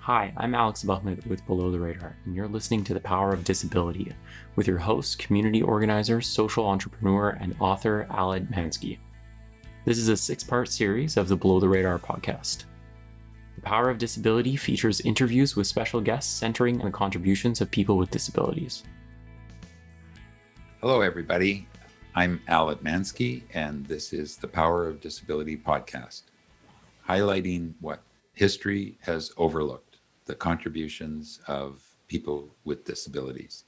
Hi, I'm Alex Buckman with Below the Radar, and you're listening to The Power of Disability with your host, community organizer, social entrepreneur, and author Etmanski. This is a 6-part series of the Below the Radar podcast. The Power of Disability features interviews with special guests centering on the contributions of people with disabilities. Hello, everybody. I'm Etmanski, and this is the Power of Disability podcast, highlighting what history has overlooked, the contributions of people with disabilities.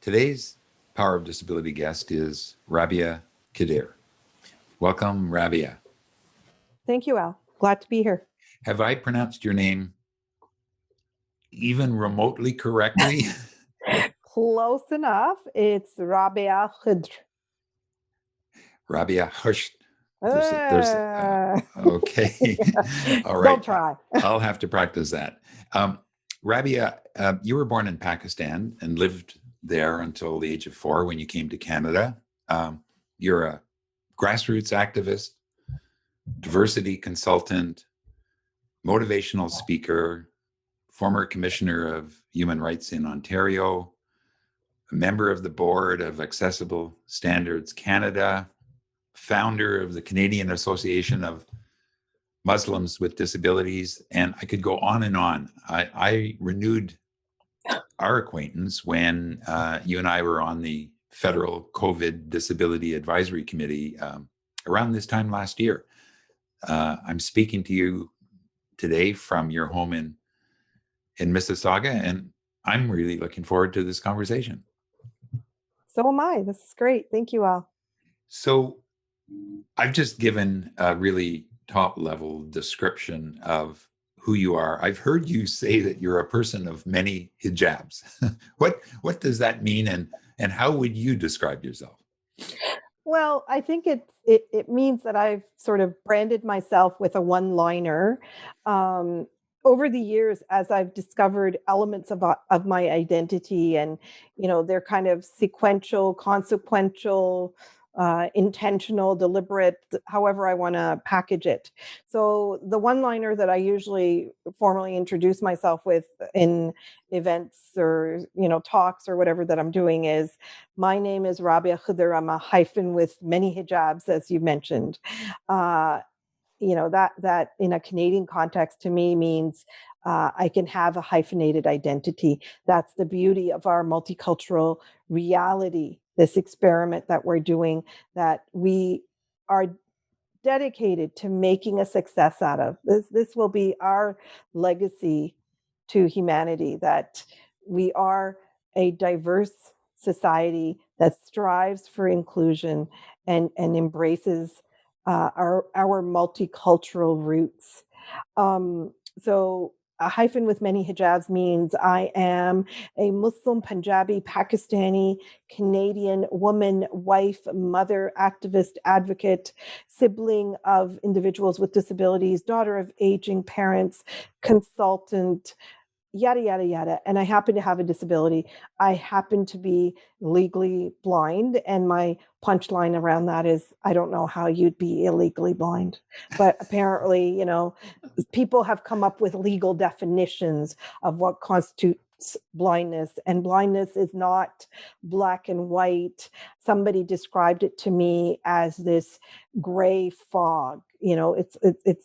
Today's Power of Disability guest is Rabia Khedr. Welcome, Rabia. Thank you, Al. Glad to be here. Have I pronounced your name even remotely correctly? Close enough. It's Rabia Khedr. Rabia Khedr. Okay. All right. Don't try. I'll have to practice that. Rabia, you were born in Pakistan and lived there until the age of 4 when you came to Canada. You're a grassroots activist, diversity consultant, motivational speaker, former commissioner of human rights in Ontario, a member of the board of Accessible Standards Canada, founder of the Canadian Association of Muslims with Disabilities, and I could go on and on. I renewed our acquaintance when you and I were on the federal COVID Disability Advisory Committee around this time last year. I'm speaking to you today from your home in Mississauga, and I'm really looking forward to this conversation. So am I. This is great. Thank you, Al. So I've just given a really top-level description of who you are. I've heard you say that you're a person of many hijabs. What does that mean, and how would you describe yourself? Well, I think it means that I've sort of branded myself with a one-liner. Over the years, as I've discovered elements of my identity, and they're kind of sequential, consequential, intentional, deliberate, however I want to package it. So the one-liner that I usually formally introduce myself with in events or talks or whatever that I'm doing is, my name is Rabia Khedr. I'm a hyphen with many hijabs, as you mentioned. That in a Canadian context to me means I can have a hyphenated identity. That's the beauty of our multicultural reality, this experiment that we're doing, that we are dedicated to making a success out of. This will be our legacy to humanity, that we are a diverse society that strives for inclusion and embraces our multicultural roots. So a hyphen with many hijabs means I am a Muslim, Punjabi, Pakistani, Canadian woman, wife, mother, activist, advocate, sibling of individuals with disabilities, daughter of aging parents, consultant, yada, yada, yada. And I happen to have a disability. I happen to be legally blind. And my punchline around that is, I don't know how you'd be illegally blind. But apparently, people have come up with legal definitions of what constitutes blindness. And blindness is not black and white. Somebody described it to me as this gray fog. It's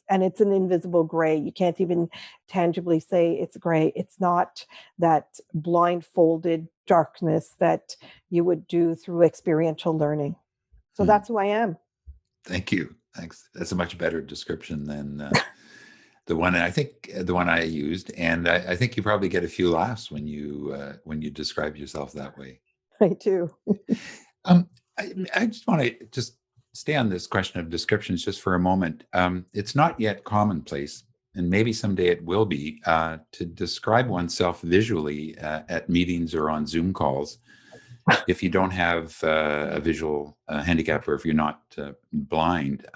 an invisible gray. You can't even tangibly say it's gray. It's not that blindfolded darkness that you would do through experiential learning. So that's who I am. Thank you. Thanks. That's a much better description than the one I used, and I think you probably get a few laughs when you describe yourself that way. I do. I just want to stay on this question of descriptions just for a moment. It's not yet commonplace, and maybe someday it will be, to describe oneself visually at meetings or on Zoom calls if you don't have a visual handicap or if you're not blind.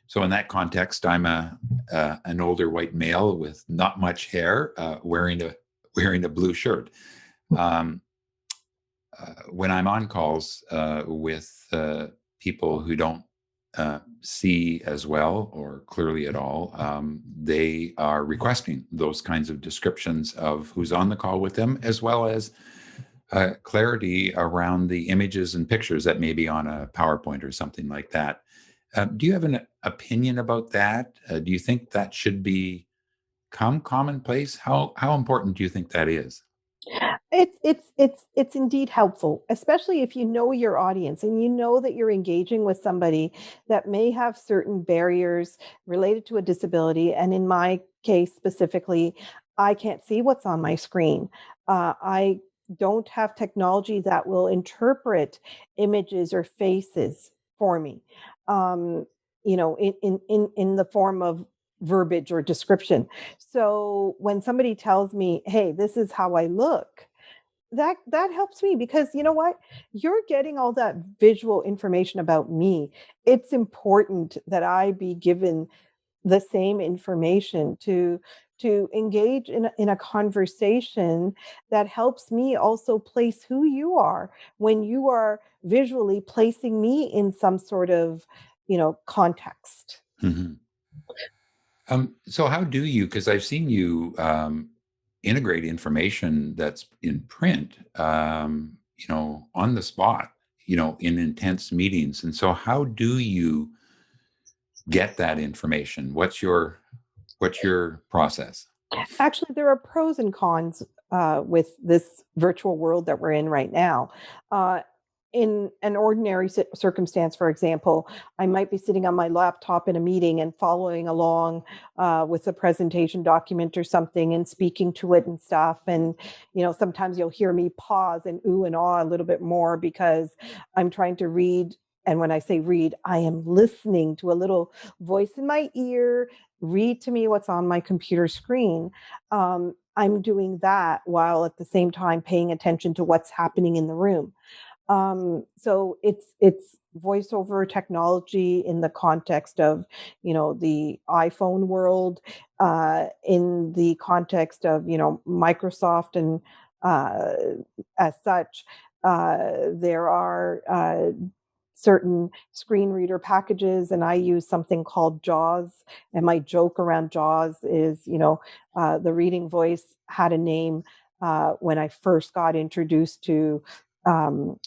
So in that context, I'm an older white male with not much hair, wearing a blue shirt. When I'm on calls with people who don't see as well, or clearly at all, they are requesting those kinds of descriptions of who's on the call with them, as well as clarity around the images and pictures that may be on a PowerPoint or something like that. Do you have an opinion about that? Do you think that should become commonplace? How important do you think that is? It's indeed helpful, especially if you know your audience and you know that you're engaging with somebody that may have certain barriers related to a disability. And in my case specifically, I can't see what's on my screen. I don't have technology that will interpret images or faces for me. Um, in the form of verbiage or description. So when somebody tells me, "Hey, this is how I look," that helps me because you know what? You're getting all that visual information about me. It's important that I be given the same information to engage in a conversation that helps me also place who you are when you are visually placing me in some sort of, context. Mhm. So how do you, because I've seen you integrate information that's in print, on the spot, in intense meetings. And so how do you get that information? What's your process? Actually, there are pros and cons with this virtual world that we're in right now. Uh, in an ordinary circumstance, for example, I might be sitting on my laptop in a meeting and following along with a presentation document or something and speaking to it and stuff. And, sometimes you'll hear me pause and ooh and ah a little bit more because I'm trying to read. And when I say read, I am listening to a little voice in my ear read to me what's on my computer screen. I'm doing that while at the same time paying attention to what's happening in the room. So it's voiceover technology in the context of the iPhone world, in the context of Microsoft, and uh, as such, there are certain screen reader packages, and I use something called JAWS. And my joke around JAWS is, the reading voice had a name when I first got introduced to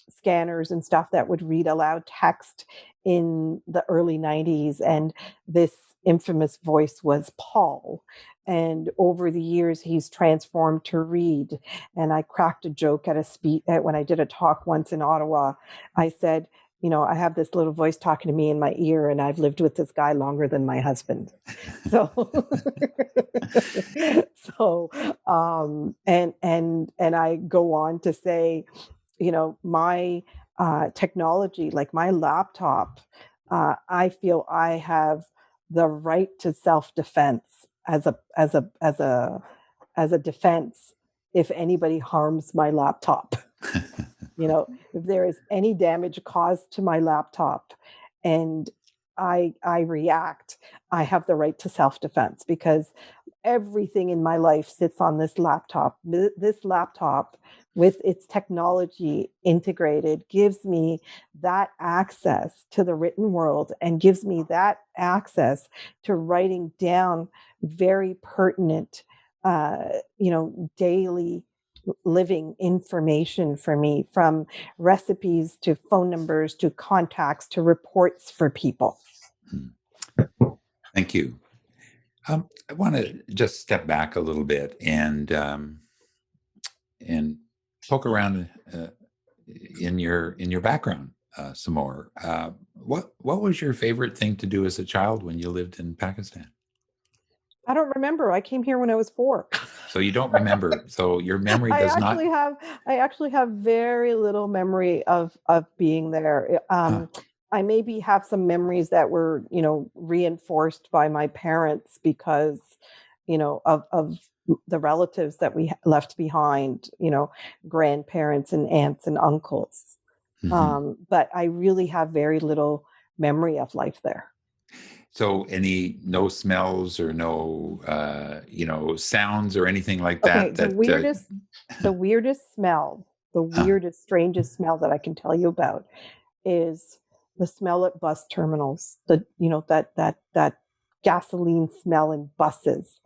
scanners and stuff that would read aloud text in the early 90s. And this infamous voice was Paul. And over the years, he's transformed to Reed. And I cracked a joke at a speech when I did a talk once in Ottawa. I said, I have this little voice talking to me in my ear, and I've lived with this guy longer than my husband. So, and I go on to say, my technology, like my laptop, I feel I have the right to self-defense as a defense if anybody harms my laptop. If there is any damage caused to my laptop and I react, I have the right to self-defense because everything in my life sits on this laptop. This laptop with its technology integrated gives me that access to the written world and gives me that access to writing down very pertinent, daily living information for me, from recipes to phone numbers to contacts to reports for people. Thank you. I want to just step back a little bit and poke around in your background some more. What was your favorite thing to do as a child when you lived in Pakistan? I don't remember. I came here when I was 4. So you don't remember. So your memory I does not. actually have very little memory of being there. I maybe have some memories that were, reinforced by my parents because, of the relatives that we left behind, grandparents and aunts and uncles. But I really have very little memory of life there. So no smells or no sounds or anything like Okay, that the weirdest smell, the uh, weirdest, strangest smell that I can tell you about is the smell at bus terminals, that gasoline smell in buses.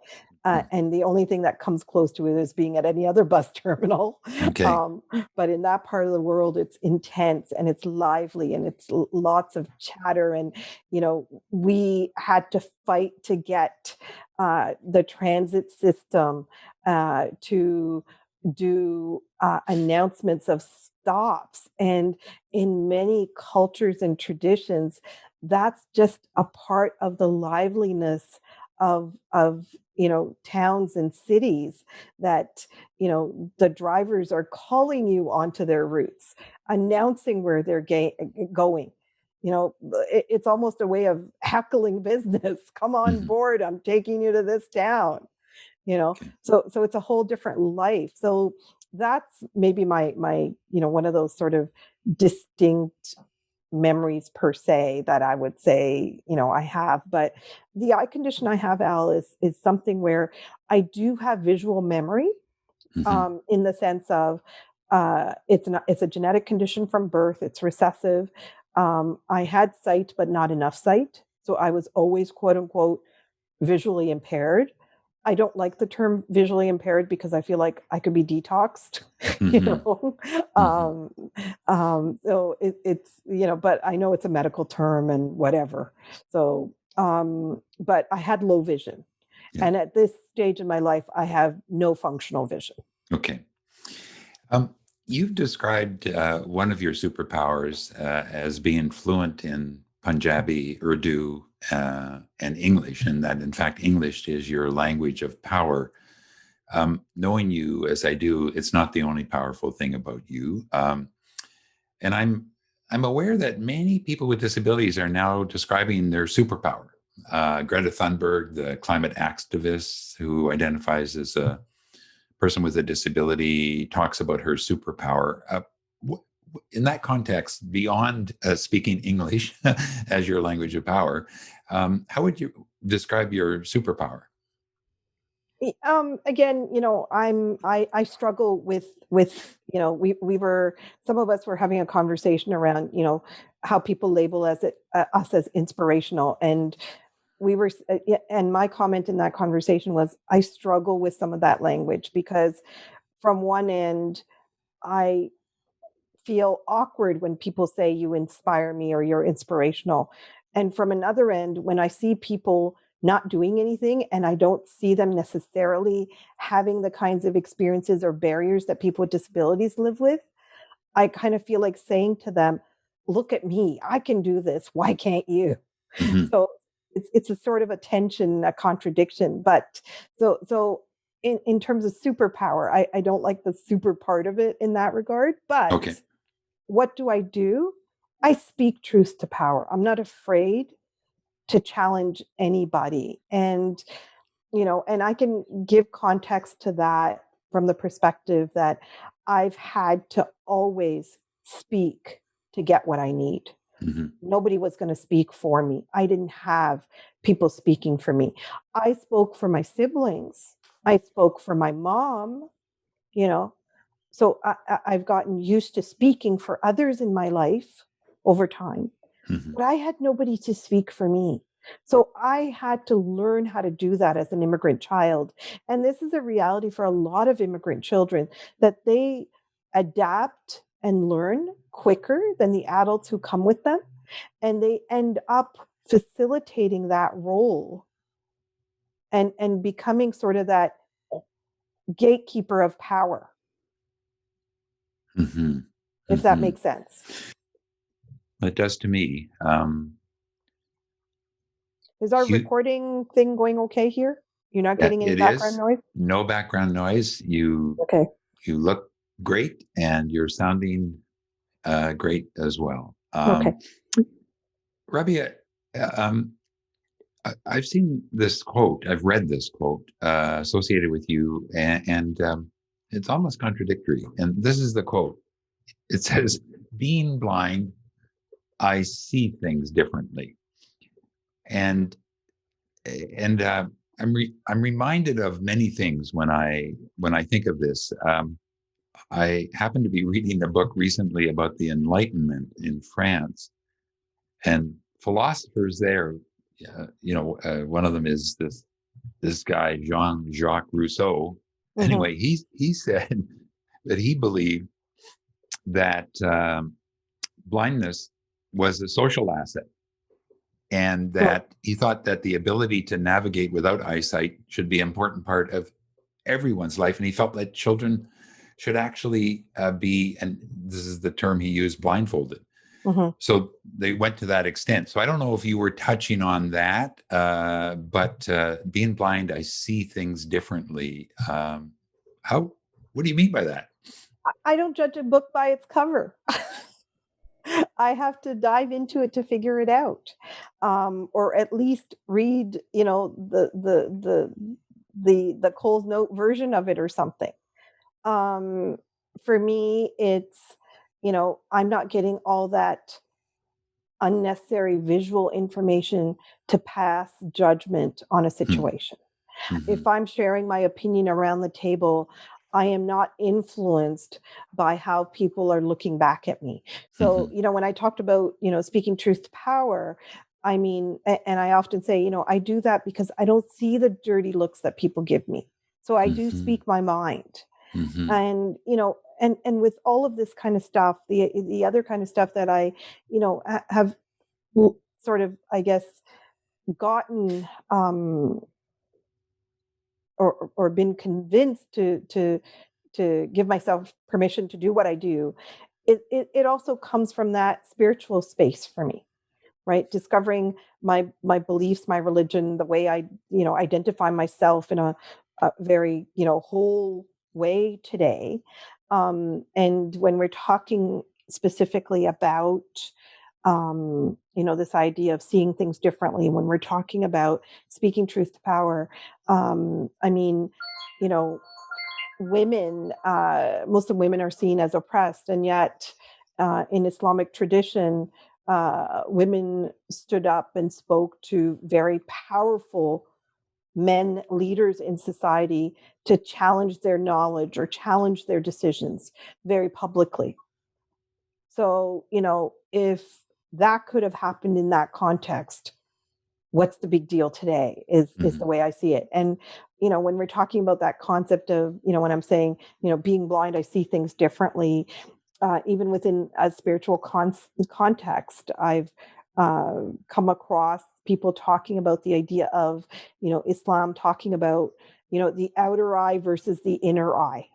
And the only thing that comes close to it is being at any other bus terminal. Okay. But in that part of the world, it's intense and it's lively and it's lots of chatter. And, we had to fight to get the transit system to do announcements of stops. And in many cultures and traditions, that's just a part of the liveliness of towns and cities, that the drivers are calling you onto their routes, announcing where they're going. It's almost a way of heckling business. Come on board, I'm taking you to this town. Okay. So it's a whole different life. So that's maybe my one of those sort of distinct memories per se that I would say, I have. But the eye condition I have, Al, is something where I do have visual memory, in the sense of it's a genetic condition from birth. It's recessive. I had sight, but not enough sight. So I was always, quote unquote, visually impaired. I don't like the term visually impaired because I feel like I could be detoxed, so it's, but I know it's a medical term and whatever. So, but I had low vision. Yeah. And at this stage in my life, I have no functional vision. Okay. You've described one of your superpowers as being fluent in Punjabi, Urdu, and English, and that in fact English is your language of power. Knowing you as I do, it's not the only powerful thing about you. And I'm aware that many people with disabilities are now describing their superpower. Greta Thunberg, the climate activist who identifies as a person with a disability, talks about her superpower. In that context, beyond speaking English as your language of power, how would you describe your superpower? Again, I struggle with some of us were having a conversation around how people label us as inspirational, and and my comment in that conversation was I struggle with some of that language because from one end I feel awkward when people say you inspire me or you're inspirational. And from another end, when I see people not doing anything and I don't see them necessarily having the kinds of experiences or barriers that people with disabilities live with, I kind of feel like saying to them, look at me, I can do this. Why can't you? So it's a sort of a tension, a contradiction. But so in terms of superpower, I don't like the super part of it in that regard. But okay. What do? I speak truth to power. I'm not afraid to challenge anybody. And, and I can give context to that from the perspective that I've had to always speak to get what I need. Nobody was going to speak for me. I didn't have people speaking for me. I spoke for my siblings. I spoke for my mom, So I've gotten used to speaking for others in my life over time, but I had nobody to speak for me. So I had to learn how to do that as an immigrant child. And this is a reality for a lot of immigrant children, that they adapt and learn quicker than the adults who come with them. And they end up facilitating that role and becoming sort of that gatekeeper of power. If that makes sense. It does to me. Is our recording thing going okay here? You're not getting any background noise? No background noise. You look great, and you're sounding great as well. Okay. Rabia, I've seen this quote. I've read this quote associated with you, and it's almost contradictory. And this is the quote. It says, being blind, I see things differently. And I'm reminded of many things when I think of this. I happened to be reading a book recently about the Enlightenment in France, And philosophers there, one of them is this guy Jean-Jacques Rousseau. Anyway, he said that he believed that blindness was a social asset, and that he thought that the ability to navigate without eyesight should be an important part of everyone's life. And he felt that children should actually be, and this is the term he used, blindfolded. So they went to that extent. So I don't know if you were touching on that, but being blind, I see things differently. What do you mean by that? I don't judge a book by its cover. I have to dive into it to figure it out, or at least read, the Cole's Note version of it or something. For me, it's, I'm not getting all that unnecessary visual information to pass judgment on a situation. If I'm sharing my opinion around the table, I am not influenced by how people are looking back at me. So, when I talked about, speaking truth to power, I mean, and I often say, I do that because I don't see the dirty looks that people give me. So I do speak my mind. And, and with all of this kind of stuff, the other kind of stuff that I, have sort of, I guess, gotten, or been convinced to give myself permission to do what I do, it also comes from that spiritual space for me, right? Discovering my beliefs, my religion, the way I identify myself in a very whole way today. And when we're talking specifically about this idea of seeing things differently, when we're talking about speaking truth to power, I mean, women, Muslim women are seen as oppressed, and yet in Islamic tradition, women stood up and spoke to very powerful men leaders in society to challenge their knowledge or challenge their decisions very publicly. So, if that could have happened in that context, what's the big deal today is the way I see it. And, when we're talking about that concept of, when I'm saying, being blind, I see things differently, even within a spiritual context, I've come across people talking about the idea of, Islam talking about, the outer eye versus the inner eye.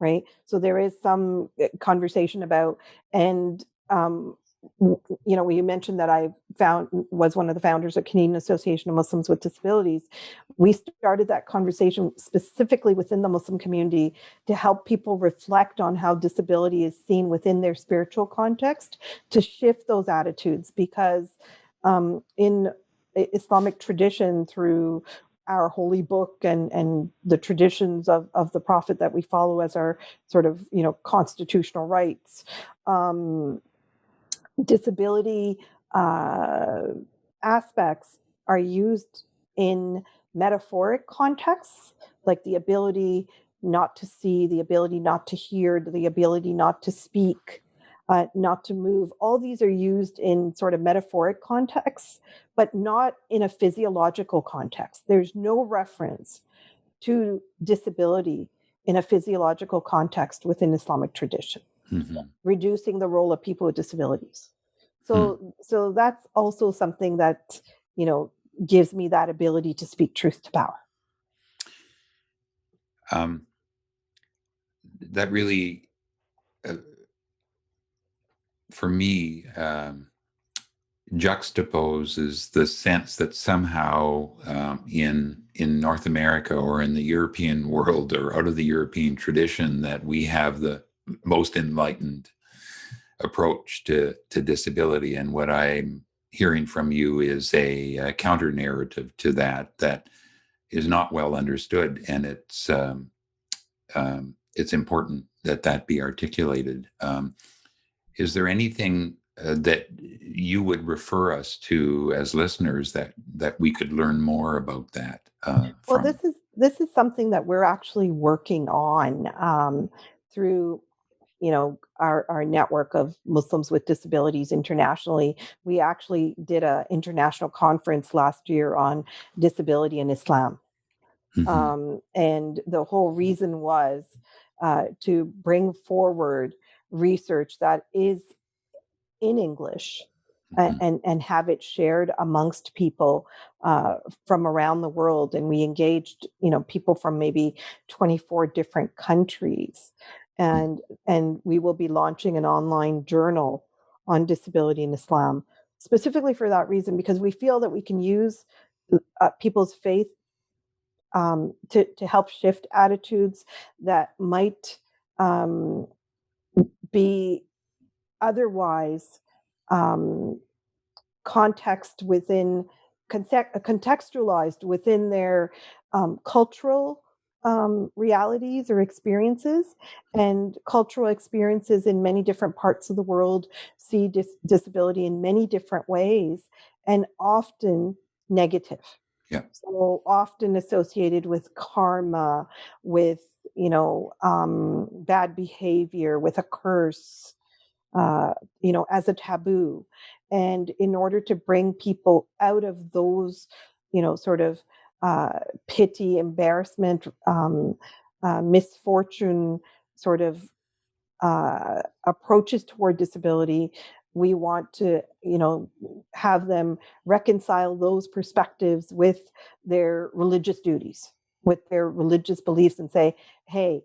Right. So there is some conversation about, and, you mentioned that I was one of the founders of Canadian Association of Muslims with Disabilities. We started that conversation specifically within the Muslim community to help people reflect on how disability is seen within their spiritual context, to shift those attitudes, because in Islamic tradition, through our holy book and the traditions of the Prophet that we follow as our sort of, constitutional rights, disability aspects are used in metaphoric contexts, like the ability not to see, the ability not to hear, the ability not to speak, not to move. All these are used in sort of metaphoric contexts, but not in a physiological context. There's no reference to disability in a physiological context within Islamic tradition, reducing the role of people with disabilities. So that's also something that, gives me that ability to speak truth to power. That really, for me, juxtaposes the sense that somehow in North America or in the European world or out of the European tradition, that we have the most enlightened approach to disability. And what I'm hearing from you is a counter narrative to that is not well understood, and it's important that be articulated. Is there anything that you would refer us to as listeners that we could learn more about that? Well, this is something that we're actually working on through our network of Muslims with disabilities internationally. We actually did an international conference last year on disability in Islam. And the whole reason was to bring forward research that is in English and have it shared amongst people from around the world. And we engaged, people from maybe 24 different countries. And we will be launching an online journal on disability in Islam, specifically for that reason, because we feel that we can use people's faith to help shift attitudes that might be otherwise context within contextualized within their cultural realities or experiences, and cultural experiences in many different parts of the world see disability in many different ways, and often negative. Yeah. So often associated with karma, with bad behavior, with a curse, as a taboo. And in order to bring people out of those, sort of pity, embarrassment, misfortune, sort of approaches toward disability, we want to, have them reconcile those perspectives with their religious duties, with their religious beliefs, and say, hey,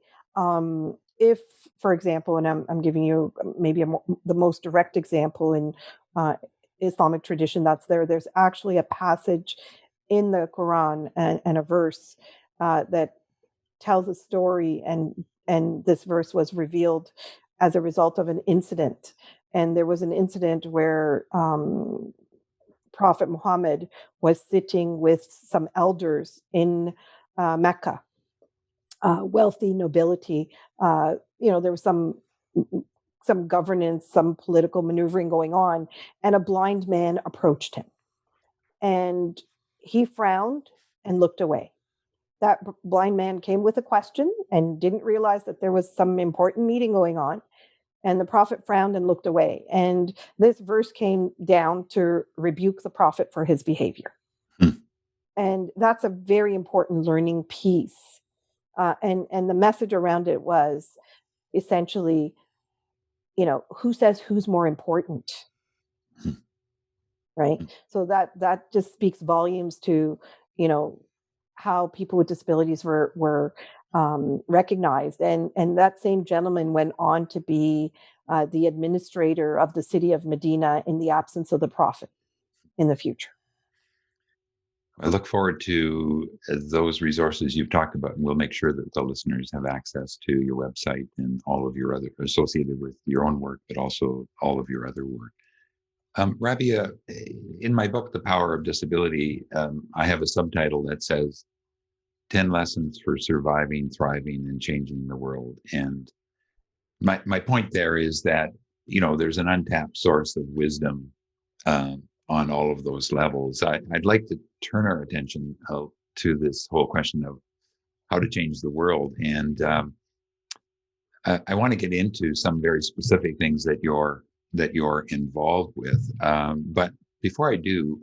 if, for example, and I'm giving you maybe the most direct example in Islamic tradition that's there's actually a passage in the Quran and a verse that tells a story, and this verse was revealed as a result of an incident. And there was an incident where Prophet Muhammad was sitting with some elders in Mecca, wealthy nobility. There was some governance, some political maneuvering going on, and a blind man approached him. And he frowned and looked away. That blind man came with a question and didn't realize that there was some important meeting going on. And the prophet frowned and looked away. And this verse came down to rebuke the prophet for his behavior. And that's a very important learning piece. And the message around it was essentially, who says who's more important? Right. So that just speaks volumes to, how people with disabilities were recognized. And that same gentleman went on to be the administrator of the city of Medina in the absence of the prophet in the future. I look forward to those resources you've talked about, and we'll make sure that the listeners have access to your website and all of your other associated with your own work, but also all of your other work. Rabia, in my book, The Power of Disability, I have a subtitle that says 10 Lessons for Surviving, Thriving, and Changing the World. And my point there is that, there's an untapped source of wisdom on all of those levels. I'd like to turn our attention to this whole question of how to change the world. And I want to get into some very specific things that you're involved with. But before I do,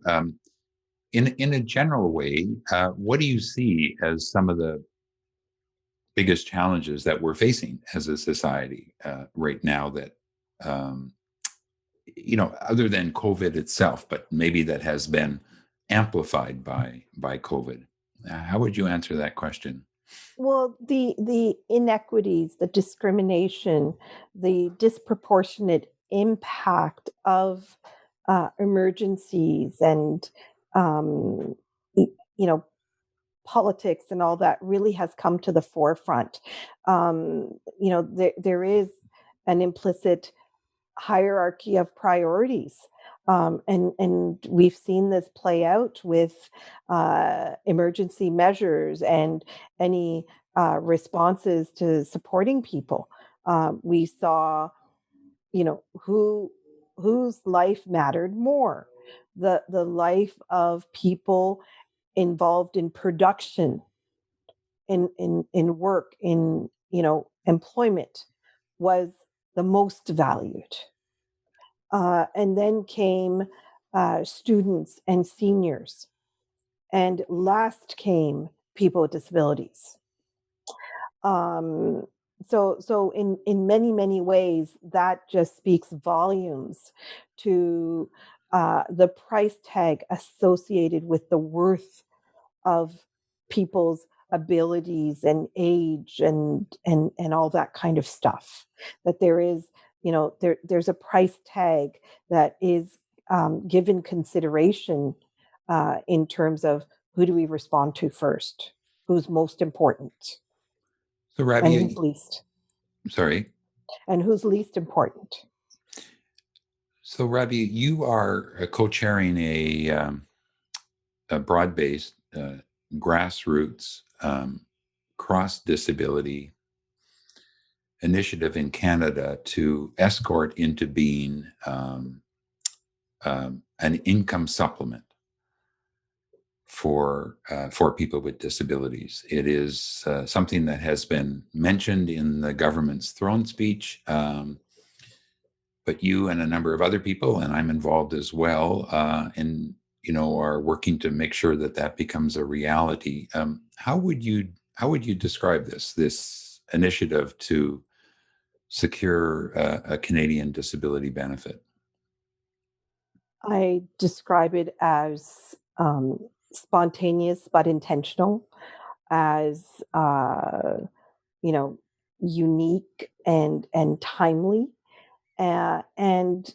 in a general way, what do you see as some of the biggest challenges that we're facing as a society right now that, other than COVID itself, but maybe that has been amplified by COVID? How would you answer that question? Well, the inequities, the discrimination, the disproportionate impact of emergencies and um, politics and all that really has come to the forefront. There is an implicit hierarchy of priorities. And we've seen this play out with emergency measures and any responses to supporting people. We saw, whose life mattered more, the life of people involved in production, in work, in employment, was the most valued. And then came students and seniors. And last came people with disabilities. So in many ways, that just speaks volumes to the price tag associated with the worth of people's abilities and age and all that kind of stuff. That there is, there's a price tag that is given consideration in terms of who do we respond to first, who's most important, So, and Rabia, who's least, sorry. and who's least important. So, Rabia, you are co-chairing a broad-based, grassroots, cross-disability initiative in Canada to escort into being an income supplement for people with disabilities. It is something that has been mentioned in the government's throne speech, but you and a number of other people, and I'm involved as well, and are working to make sure that that becomes a reality. How would you describe this initiative to secure a Canadian disability benefit? I describe it as spontaneous but intentional, as you know, unique and timely, and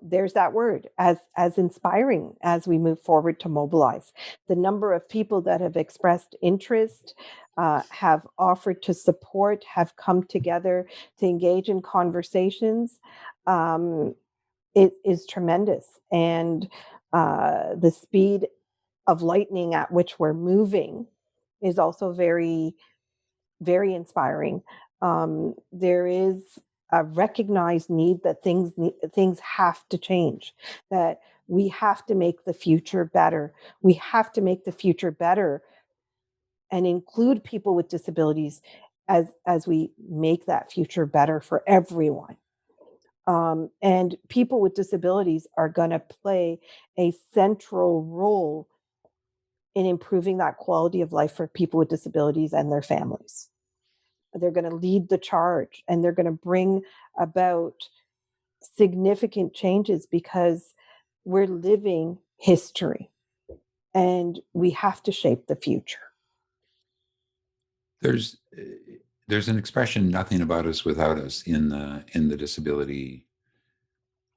there's that word, as inspiring as we move forward to mobilize. The number of people that have expressed interest, have offered to support, have come together to engage in conversations. It is tremendous, and the speed of lightning at which we're moving is also very, very inspiring. There is a recognized need that things have to change, that we have to make the future better. We have to make the future better and include people with disabilities as we make that future better for everyone. And people with disabilities are going to play a central role in improving that quality of life for people with disabilities and their families. They're going to lead the charge, and they're going to bring about significant changes because we're living history and we have to shape the future. There's an expression, "Nothing about us without us," in the disability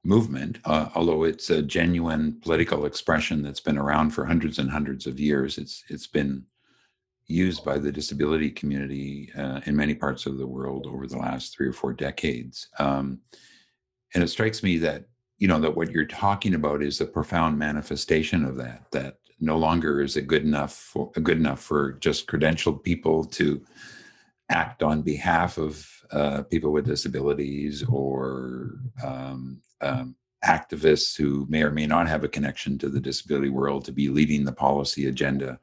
movement, although it's a genuine political expression that's been around for hundreds and hundreds of years. It's been used by the disability community in many parts of the world over the last 3 or 4 decades. And it strikes me that that what you're talking about is a profound manifestation of that. That no longer is it good enough for just credentialed people to act on behalf of people with disabilities, or activists who may or may not have a connection to the disability world to be leading the policy agenda.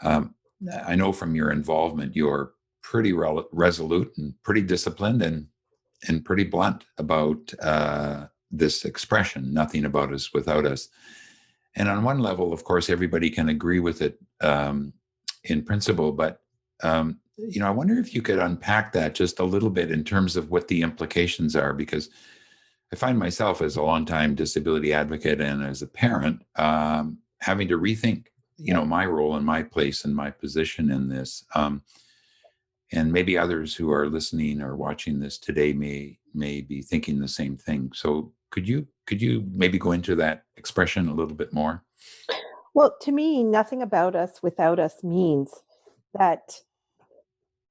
I know from your involvement, you're pretty resolute and pretty disciplined and pretty blunt about this expression, "Nothing about us without us." And on one level, of course, everybody can agree with it in principle, but I wonder if you could unpack that just a little bit in terms of what the implications are, because I find myself, as a longtime disability advocate and as a parent, having to rethink, my role and my place and my position in this. And maybe others who are listening or watching this today may be thinking the same thing. So could you maybe go into that expression a little bit more? Well, to me, nothing about us without us means that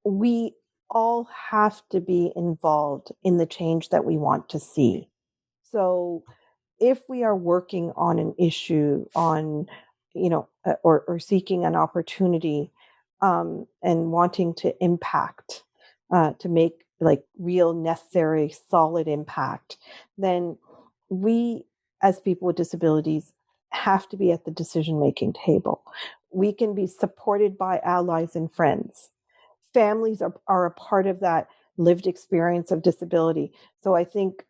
we all have to be involved in the change that we want to see. So if we are working on an issue, on or seeking an opportunity, and wanting to impact, to make like real, necessary, solid impact, then we, as people with disabilities, have to be at the decision making table. We can be supported by allies and friends. Families are a part of that lived experience of disability. So I think,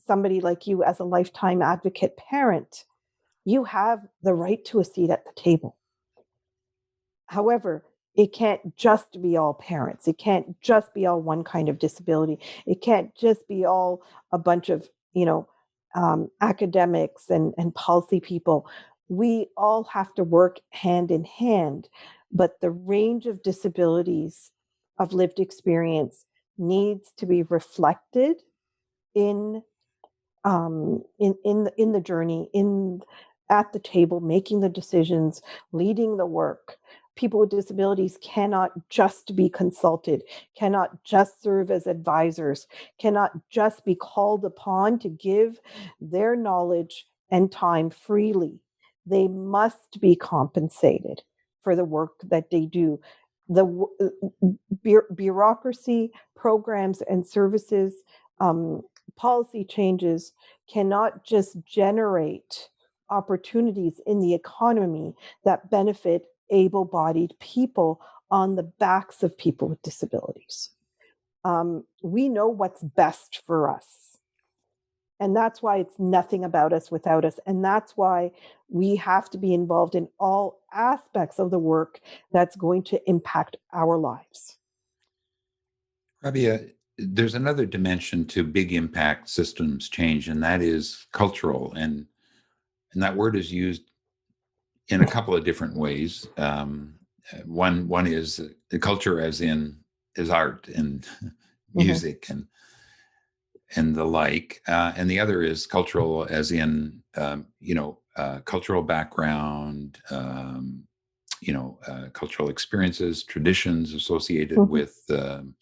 somebody like you as a lifetime advocate parent, you have the right to a seat at the table. However, it can't just be all parents. It can't just be all one kind of disability. It can't just be all a bunch of, academics and policy people. We all have to work hand in hand, but the range of disabilities of lived experience needs to be reflected in in the journey, in at the table, making the decisions, leading the work. People with disabilities cannot just be consulted, cannot just serve as advisors, cannot just be called upon to give their knowledge and time freely. They must be compensated for the work that they do. The bureaucracy, programs, and services, policy changes cannot just generate opportunities in the economy that benefit able-bodied people on the backs of people with disabilities. We know what's best for us. And that's why it's nothing about us without us. And that's why we have to be involved in all aspects of the work that's going to impact our lives. Rabia, there's another dimension to big impact systems change, and that is cultural. And that word is used in a couple of different ways. One is the culture as art and music and the like, and the other is cultural as in cultural background, cultural experiences, traditions associated with the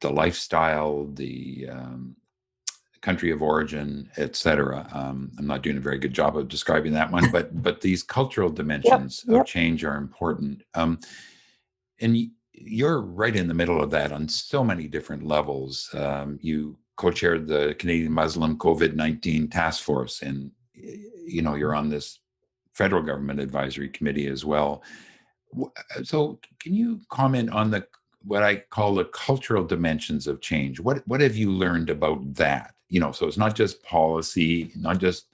lifestyle, the country of origin, etc. I'm not doing a very good job of describing that one, but these cultural dimensions of change are important. And you're right in the middle of that on so many different levels. You co-chaired the Canadian Muslim COVID-19 task force, and you're on this federal government advisory committee as well. So can you comment on what I call the cultural dimensions of change? What have you learned about that? So it's not just policy, not just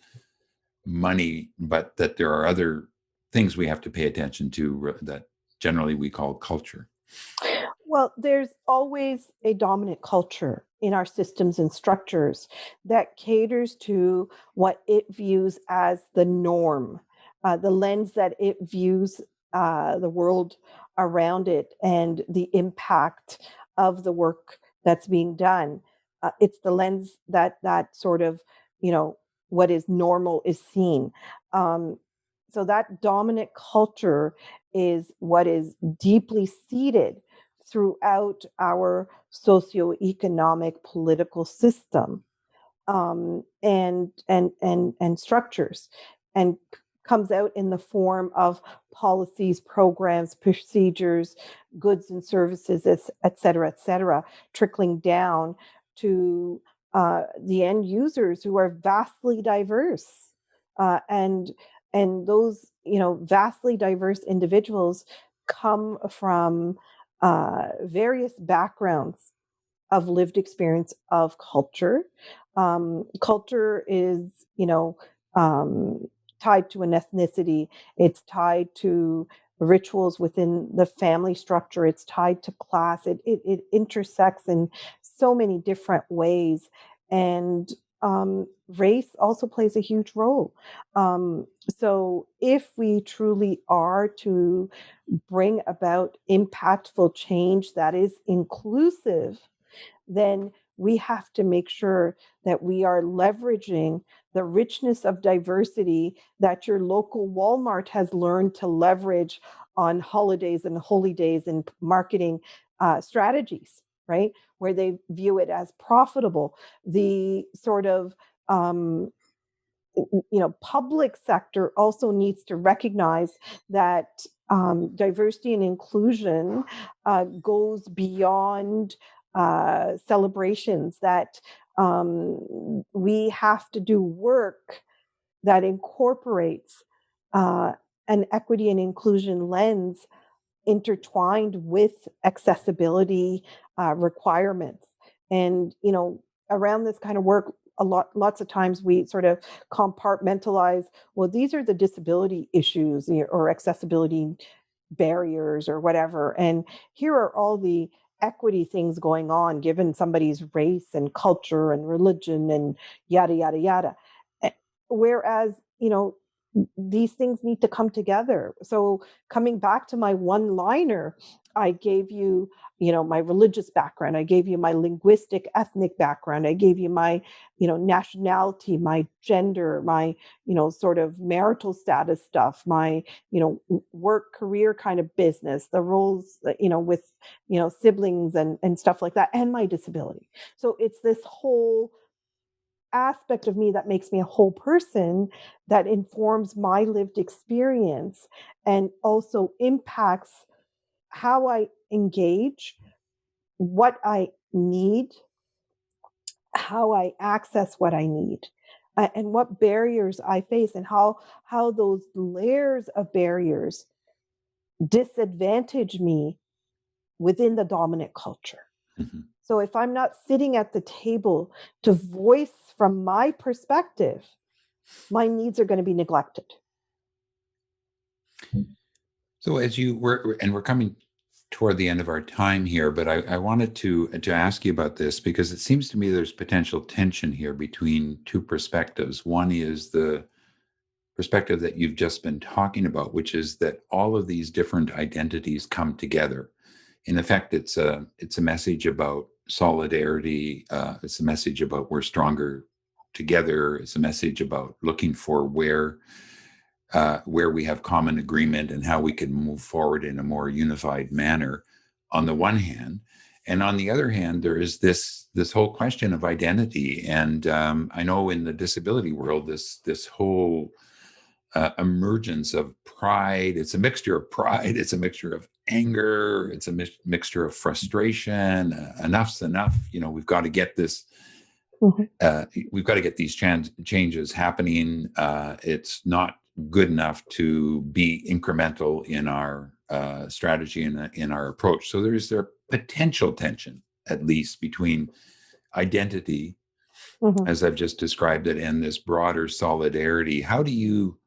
money, but that there are other things we have to pay attention to that generally we call culture. Well, there's always a dominant culture in our systems and structures that caters to what it views as the norm, the lens that it views the world around it and the impact of the work that's being done. It's the lens that sort of, what is normal is seen. So that dominant culture is what is deeply seated throughout our socioeconomic political system, and structures, and comes out in the form of policies, programs, procedures, goods and services, et cetera, trickling down to the end users, who are vastly diverse, and those vastly diverse individuals come from various backgrounds of lived experience of culture. Culture is, tied to an ethnicity. It's tied to rituals within the family structure. It's tied to class. It intersects in so many different ways. And race also plays a huge role. So if we truly are to bring about impactful change that is inclusive, then we have to make sure that we are leveraging the richness of diversity that your local Walmart has learned to leverage on holidays and holy days and marketing strategies, right? Where they view it as profitable. The sort of public sector also needs to recognize that diversity and inclusion goes beyond celebrations, that we have to do work that incorporates an equity and inclusion lens intertwined with accessibility requirements. And, around this kind of work, lots of times we sort of compartmentalize, well, these are the disability issues or accessibility barriers or whatever. And here are all the equity things going on given somebody's race and culture and religion and yada, yada, yada. Whereas, these things need to come together. So coming back to my one liner, I gave you, my religious background. I gave you my linguistic, ethnic background. I gave you my, nationality, my gender, my, sort of marital status stuff, my, work career kind of business, the roles, with, siblings and stuff like that, and my disability. So it's this whole aspect of me that makes me a whole person that informs my lived experience and also impacts how I engage, what I need, how I access what I need, and what barriers I face, and how those layers of barriers disadvantage me within the dominant culture. Mhm. So if I'm not sitting at the table to voice from my perspective, my needs are going to be neglected. So as you were, and we're coming toward the end of our time here, but I wanted to ask you about this because it seems to me there's potential tension here between two perspectives. One is the perspective that you've just been talking about, which is that all of these different identities come together. In effect, it's a message about solidarity. It's a message about we're stronger together. It's a message about looking for where we have common agreement and how we can move forward in a more unified manner on the one hand. And on the other hand, there is this whole question of identity. And I know in the disability world, this whole emergence of pride, it's a mixture of pride, it's a mixture of anger, it's a mixture of frustration. Enough's enough. We've got to get this. We've got to get these changes happening. It's not good enough to be incremental in our strategy and in our approach. So there's a potential tension, at least, between identity, as I've just described it, and this broader solidarity. How do you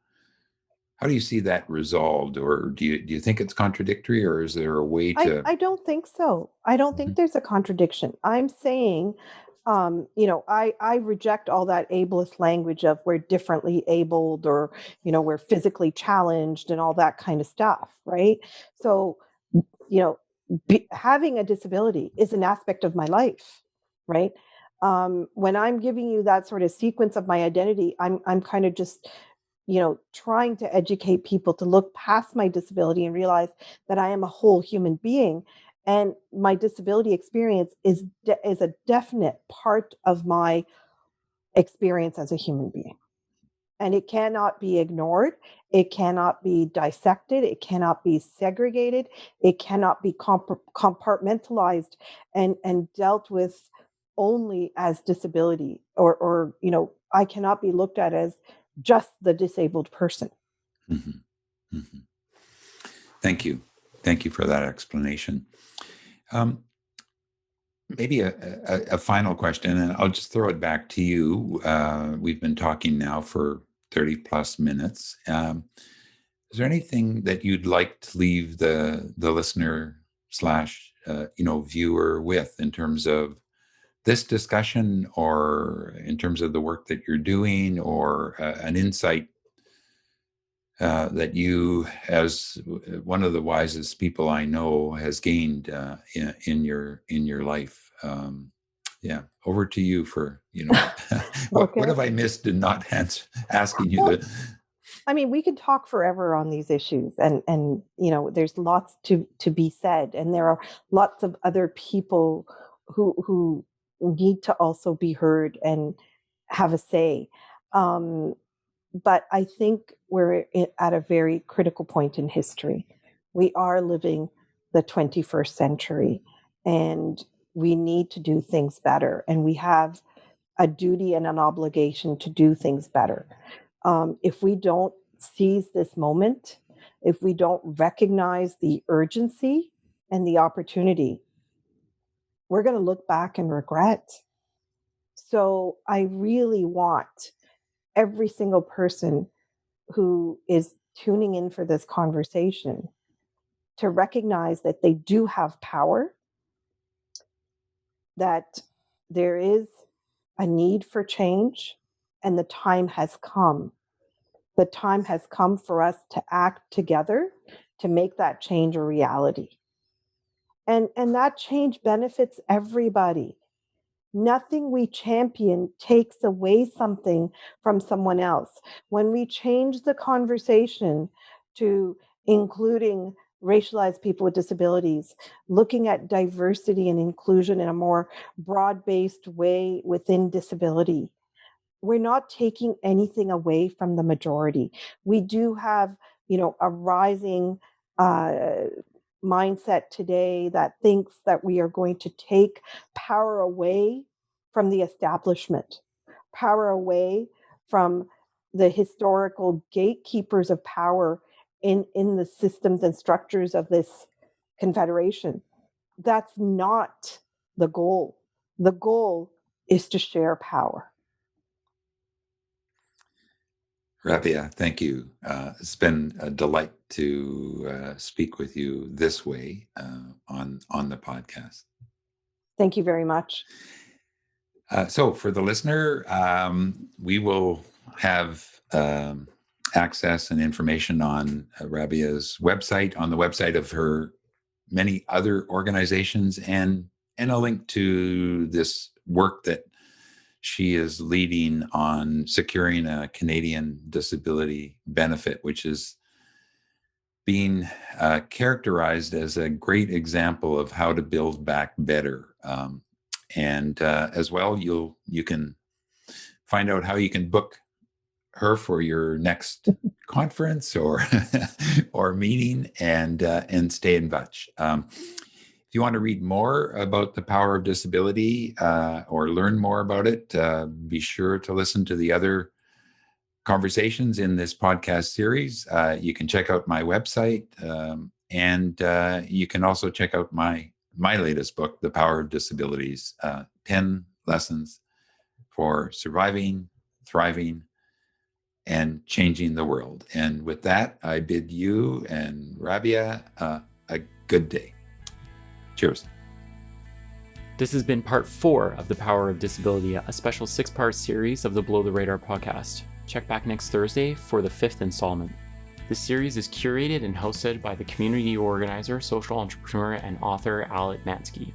see that resolved, or do you think it's contradictory, or is there a way to? I don't think so. I don't think there's a contradiction. I'm saying, I reject all that ableist language of we're differently abled or, we're physically challenged and all that kind of stuff, right? So, having a disability is an aspect of my life, right? When I'm giving you that sort of sequence of my identity, I'm kind of just trying to educate people to look past my disability and realize that I am a whole human being. And my disability experience is a definite part of my experience as a human being. And it cannot be ignored. It cannot be dissected. It cannot be segregated. It cannot be compartmentalized and dealt with only as disability or I cannot be looked at as just the disabled person. Mm-hmm. Mm-hmm. Thank you. Thank you for that explanation. Maybe a final question, and I'll just throw it back to you. We've been talking now for 30 plus minutes. Is there anything that you'd like to leave the listener slash viewer with in terms of this discussion, or in terms of the work that you're doing, or an insight that you, as one of the wisest people I know, has gained in your life? Over to you for what have I missed in not asking you that? I mean, we could talk forever on these issues, and there's lots to be said, and there are lots of other people who need to also be heard and have a say. But I think we're at a very critical point in history. We are living the 21st century, and we need to do things better, and we have a duty and an obligation to do things better. If we don't seize this moment, if we don't recognize the urgency and the opportunity, we're going to look back and regret. So I really want every single person who is tuning in for this conversation to recognize that they do have power, that there is a need for change, and the time has come. The time has come for us to act together to make that change a reality. And that change benefits everybody. Nothing we champion takes away something from someone else. When we change the conversation to including racialized people with disabilities, looking at diversity and inclusion in a more broad-based way within disability, we're not taking anything away from the majority. We do have, a rising mindset today that thinks that we are going to take power away from the establishment, power away from the historical gatekeepers of power in the systems and structures of this confederation. That's not the goal. The goal is to share power. Rabia, thank you. It's been a delight to speak with you this way on the podcast. Thank you very much. So for the listener, we will have access and information on Rabia's website, on the website of her many other organizations, and a link to this work that she is leading on securing a Canadian disability benefit, which is being characterized as a great example of how to build back better. And as well, you can find out how you can book her for your next conference or meeting, and stay in touch. If you want to read more about the power of disability or learn more about it, be sure to listen to the other conversations in this podcast series. You can check out my website, and you can also check out my latest book, The Power of Disabilities, 10 Lessons for Surviving, Thriving, and Changing the World. And with that, I bid you and Rabia a good day. Cheers. This has been part 4 of The Power of Disability, a special 6-part series of the Below the Radar podcast. Check back next Thursday for the 5th installment. This series is curated and hosted by the community organizer, social entrepreneur, and author Etmanski.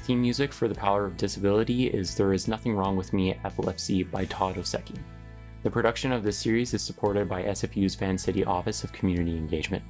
Theme music for The Power of Disability is There Is Nothing Wrong With Me, Epilepsy by Todd Osecki. The production of this series is supported by SFU's Van City Office of Community Engagement.